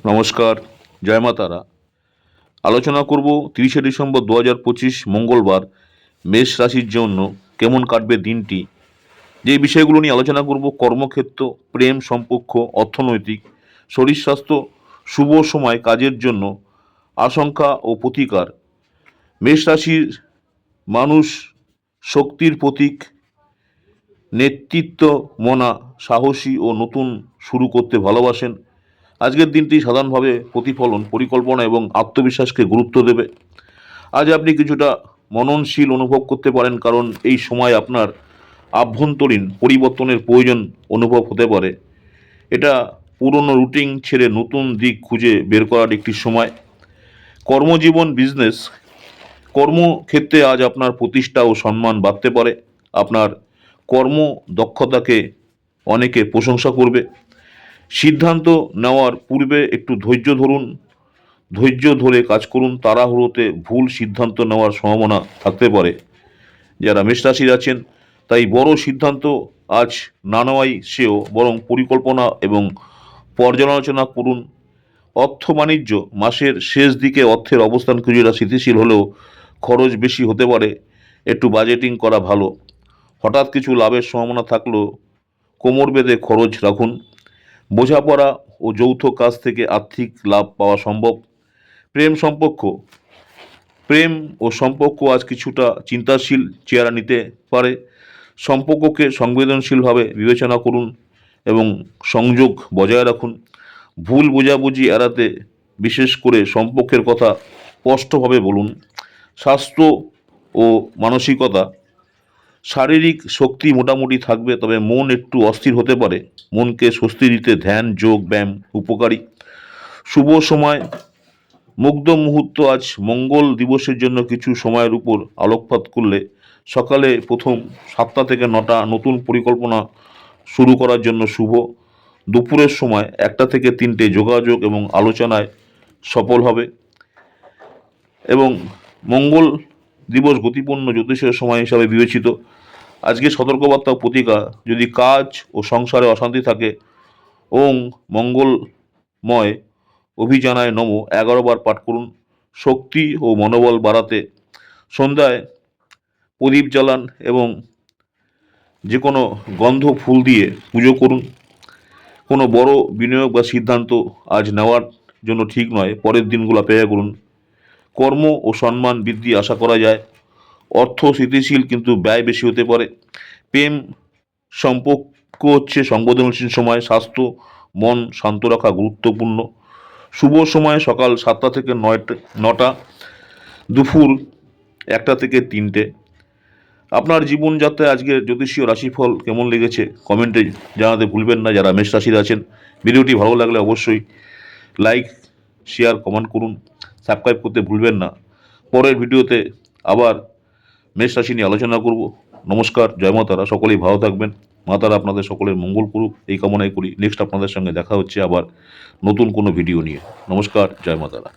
নমস্কার, জয় মা তারা। আলোচনা করব 30শে ডিসেম্বর 2025 মঙ্গলবার মেষ রাশির জন্য কেমন কাটবে দিনটি। যে বিষয়গুলো নিয়ে আলোচনা করব: কর্মক্ষেত্র, প্রেম সম্পর্ক, অর্থনৈতিক, শরীর স্বাস্থ্য, শুভ সময় কাজের জন্য, আশঙ্কা ও প্রতিকার। মেষ রাশির মানুষ শক্তির প্রতীক, নেতৃত্ব মনা, সাহসী ও নতুন শুরু করতে ভালোবাসেন। আজকের দিনটি সাধারণভাবে প্রতিফলন, পরিকল্পনা এবং আত্মবিশ্বাসকে গুরুত্ব দেবে। আজ আপনি কিছুটা মননশীল অনুভব করতে পারেন, কারণ এই সময় আপনার আভ্যন্তরীণ পরিবর্তনের প্রয়োজন অনুভব হতে পারে। এটা পুরনো রুটিন ছেড়ে নতুন দিক খুঁজে বের করার একটি সময়। কর্মজীবন, বিজনেস, কর্মক্ষেত্রে আজ আপনার প্রতিষ্ঠা ও সম্মান বাড়তে পারে। আপনার কর্ম দক্ষতাকে অনেকে প্রশংসা করবে। সিদ্ধান্ত নেওয়ার পূর্বে একটু ধৈর্য ধরে কাজ করুন। তাড়াহুড়োতে ভুল সিদ্ধান্ত নেওয়ার সম্ভাবনা থাকতে পারে। যারা মেষ রাশির আছেন, তাই বড় সিদ্ধান্ত আজ না নেওয়াই শ্রেয়, বরং পরিকল্পনা এবং পর্যালোচনা করুন। অর্থ বাণিজ্য, মাসের শেষ দিকে অর্থের অবস্থান কিছুটা স্থিতিশীল হলেও খরচ বেশি হতে পারে। একটু বাজেটিং করা ভালো। হঠাৎ কিছু লাভের সম্ভাবনা থাকলেও কোমর বেঁধে খরচ রাখুন। বোঝাপড়া ও যৌথ কাজ থেকে আর্থিক লাভ পাওয়া সম্ভব। প্রেম ও সম্পর্ক আজ কিছুটা চিন্তাশীল চেহারা নিতে পারে। সম্পর্ককে সংবেদনশীলভাবে বিবেচনা করুন এবং সংযোগ বজায় রাখুন। ভুল বোঝাবুঝি এড়াতে বিশেষ করে সম্পর্কের কথা স্পষ্টভাবে বলুন। স্বাস্থ্য ও মানসিকতা, শারীরিক শক্তি মোটামুটি থাকবে, তবে মন একটু অস্থির হতে পারে। মনকে স্বস্তি দিতে ধ্যান, যোগ ব্যায়াম উপকারী। শুভ সময়, মুগ্ধ মুহূর্ত, আজ মঙ্গল দিবসের জন্য কিছু সময়ের উপর আলোকপাত করলে সকালে প্রথম 7টা থেকে 9টা নতুন পরিকল্পনা শুরু করার জন্য শুভ। দুপুরের সময় 1টা থেকে 3টে যোগাযোগ এবং আলোচনায় সফল হবে। এবং মঙ্গল দিবস গতিপূর্ণ জ্যোতিষের সময় হিসাবে বিবেচিত। আজকে সতর্কবার্তা ও প্রতিকার: যদি কাজ ও সংসারে অশান্তি থাকে, ওং মঙ্গলময় অভিযানায় নমো 11 বার পাঠ করুন। শক্তি ও মনোবল বাড়াতে সন্ধ্যায় প্রদীপ জ্বালান এবং যে কোনো গন্ধ ফুল দিয়ে পুজো করুন। কোনো বড় বিনিয়োগ বা সিদ্ধান্ত আজ নেওয়ার জন্য ঠিক নয়, পরের দিনগুলো অপেক্ষা করুন। কর্ম ও সম্মান বৃদ্ধি আশা করা যায়। অর্থ স্থিতিশীল, কিন্তু ব্যয় বেশি হতে পারে। প্রেম সম্পর্ক হচ্ছে সংবেদনশীল সময়। স্বাস্থ্য, মন শান্ত রাখা গুরুত্বপূর্ণ। শুভ সময় সকাল 7টা থেকে 9টা, দুপুর 1টা থেকে 3টে। আপনার জীবনযাত্রায় আজকের জ্যোতিষীয় রাশিফল কেমন লেগেছে কমেন্টে জানাতে ভুলবেন না। যারা মেষ রাশির আছেন, ভিডিওটি ভালো লাগলে অবশ্যই লাইক, শেয়ার, কমেন্ট করুন। সাবস্ক্রাইব করতে ভুলবেন না। পরের ভিডিওতে আবার মেষ রাশি নিয়ে আলোচনা করব। নমস্কার, জয় মা তারা। সকলেই ভালো থাকবেন। মা তারা আপনাদের সকলের মঙ্গল করুক, এই কামনাই করি। নেক্সট আপনাদের সঙ্গে দেখা হচ্ছে আবার নতুন কোনো ভিডিও নিয়ে। নমস্কার, জয় মা তারা।